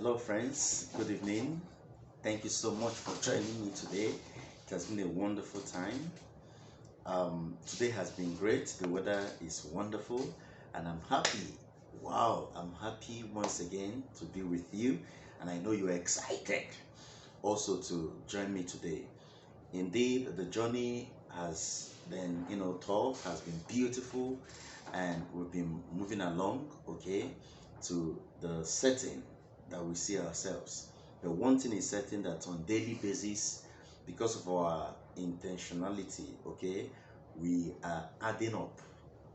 Hello, friends. Good evening. Thank you so much for joining me today. It has been a wonderful time. Today has been great. The weather is wonderful, and I'm happy. Wow, I'm happy once again to be with you, and I know you're excited also to join me today. Indeed, the journey has been, tough, has been beautiful, and we've been moving along, okay, to the setting that we see ourselves. The one thing is certain that on daily basis, because of our intentionality, okay, we are adding up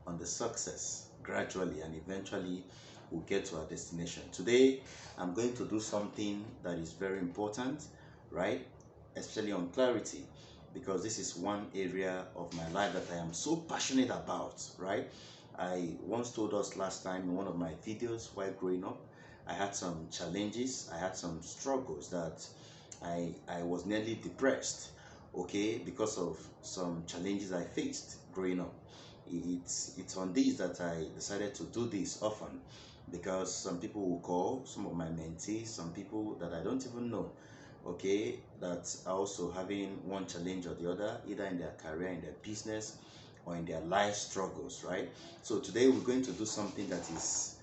on the success gradually, and eventually we'll get to our destination. Today, I'm going to do something that is very important, right? Especially on clarity, because this is one area of my life that I am so passionate about, right? I once told us last time in one of my videos while growing up, I had some challenges, I had some struggles that I was nearly depressed, okay, because of some challenges I faced growing up. It's on this that I decided to do this often, because some people will call, some of my mentees, some people that I don't even know, okay, that are also having one challenge or the other, either in their career, in their business, or in their life struggles, right? So today we're going to do something that is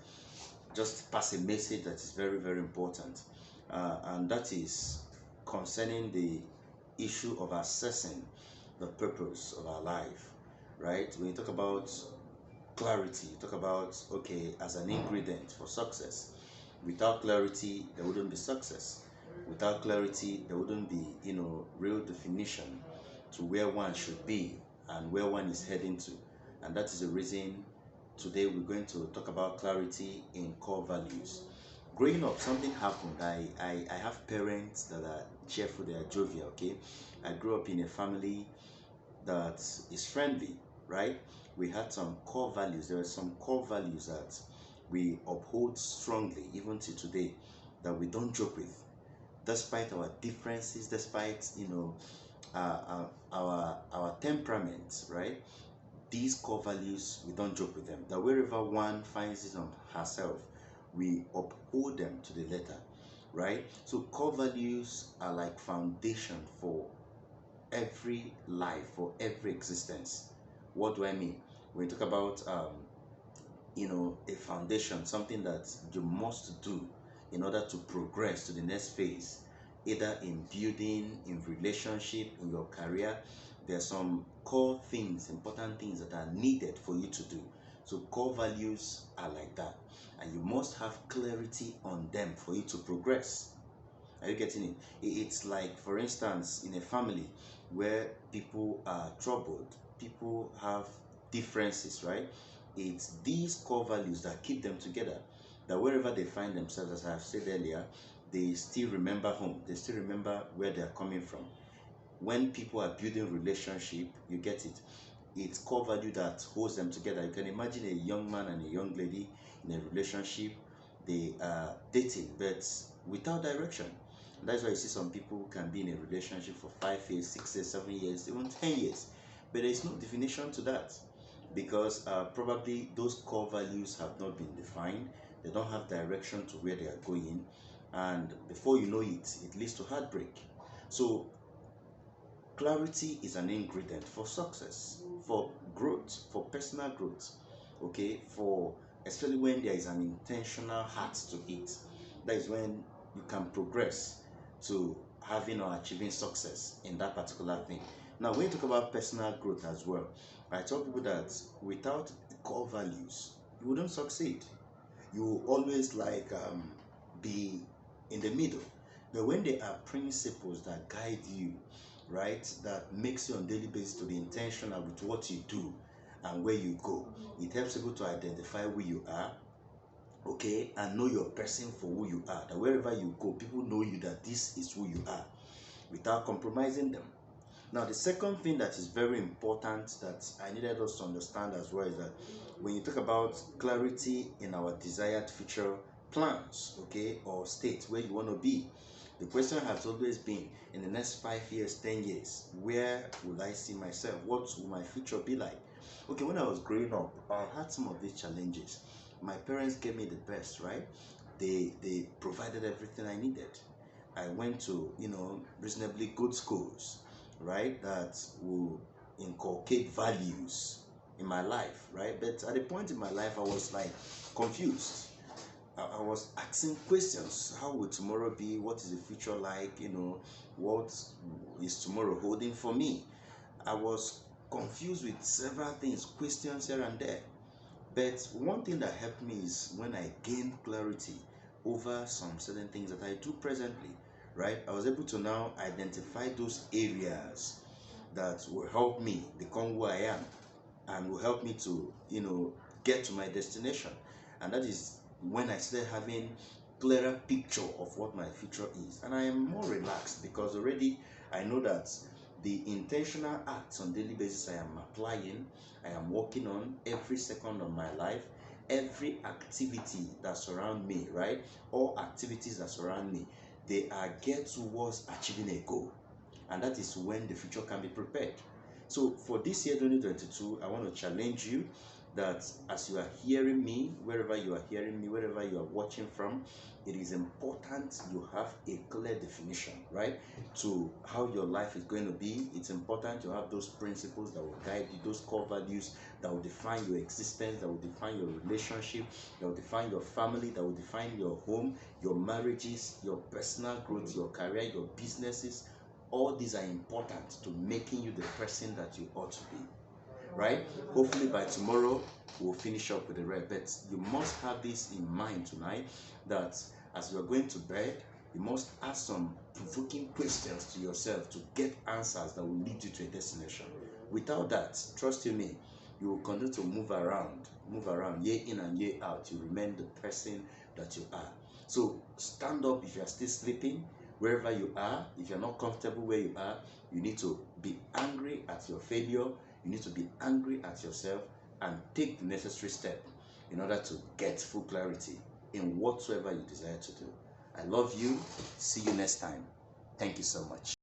just pass a message that is very, very important, and that is concerning the issue of assessing the purpose of our life, right? When you talk about clarity, talk about, okay, as an ingredient for success. Without clarity, there wouldn't be success. Without clarity, there wouldn't be, real definition to where one should be and where one is heading to. And that is the reason today we're going to talk about clarity in core values. Growing up, something happened. I have parents that are cheerful, they are jovial, okay? I grew up in a family that is friendly, right? We had some core values. There are some core values that we uphold strongly, even to today, that we don't joke with, despite our differences, despite our temperaments, right? These core values, we don't joke with them. That wherever one finds it on herself, we uphold them to the letter, right? So core values are like foundation for every life, for every existence. What do I mean? When you talk about a foundation, something that you must do in order to progress to the next phase, either in building, in relationship, in your career, there are some core things, important things that are needed for you to do. So core values are like that, and you must have clarity on them for you to progress. Are you getting it? It's like, for instance, in a family where people are troubled, people have differences, right? It's these core values that keep them together. That wherever they find themselves, as I have said earlier, they still remember home. They still remember where they are coming from. When people are building relationship, you get it. It's core value that holds them together. You can imagine a young man and a young lady in a relationship. They are dating, but without direction. That's why you see some people can be in a relationship for 5 years, 6 years, 7 years, even 10 years. But there is no definition to that, because probably those core values have not been defined. They don't have direction to where they are going. And before you know it, it leads to heartbreak. So clarity is an ingredient for success, for growth, for personal growth, okay, for especially when there is an intentional heart to it. That is when you can progress to having or achieving success in that particular thing. Now, when you talk about personal growth as well, I tell people that without core values, you wouldn't succeed. You will always be in the middle. But when there are principles that guide you, right, that makes you on daily basis to be intentional with what you do and where you go, it helps people to identify who you are, okay, and know your person for who you are. That wherever you go, people know you, that this is who you are, without compromising them. Now, the second thing that is very important that I needed us to understand as well is that when you talk about clarity in our desired future plans, okay, or state where you want to be, the question has always been, in the next 5 years, 10 years, where will I see myself? What will my future be like? Okay, when I was growing up, I had some of these challenges. My parents gave me the best, right? They provided everything I needed. I went to, reasonably good schools, right, that will inculcate values in my life, right? But at a point in my life, I was like confused. I was asking questions. How will tomorrow be? What is the future like? What is tomorrow holding for me? I was confused with several things, questions here and there. But one thing that helped me is when I gained clarity over some certain things that I do presently, right? I was able to now identify those areas that will help me become who I am and will help me to, get to my destination. And that is when I started having clearer picture of what my future is. And I am more relaxed because already I know that the intentional acts on daily basis I am applying, I am working on every second of my life, every activity that surround me, right? All activities that surround me, they are geared towards achieving a goal. And that is when the future can be prepared. So for this year 2022, I want to challenge you that as you are hearing me, wherever you are hearing me, wherever you are watching from, it is important you have a clear definition, right, to how your life is going to be. It's important you have those principles that will guide you, those core values that will define your existence, that will define your relationship, that will define your family, that will define your home, your marriages, your personal growth, your career, your businesses. All these are important to making you the person that you ought to be, right? Hopefully by tomorrow we'll finish up with the rest. But you must have this in mind tonight, that as you are going to bed, you must ask some provoking questions to yourself to get answers that will lead you to a destination. Without that, trust you me, you will continue to move around, year in and year out. You remain the person that you are. So stand up if you are still sleeping. Wherever you are, if you're not comfortable where you are, you need to be angry at your failure. You need to be angry at yourself and take the necessary step in order to get full clarity in whatsoever you desire to do. I love you. See you next time. Thank you so much.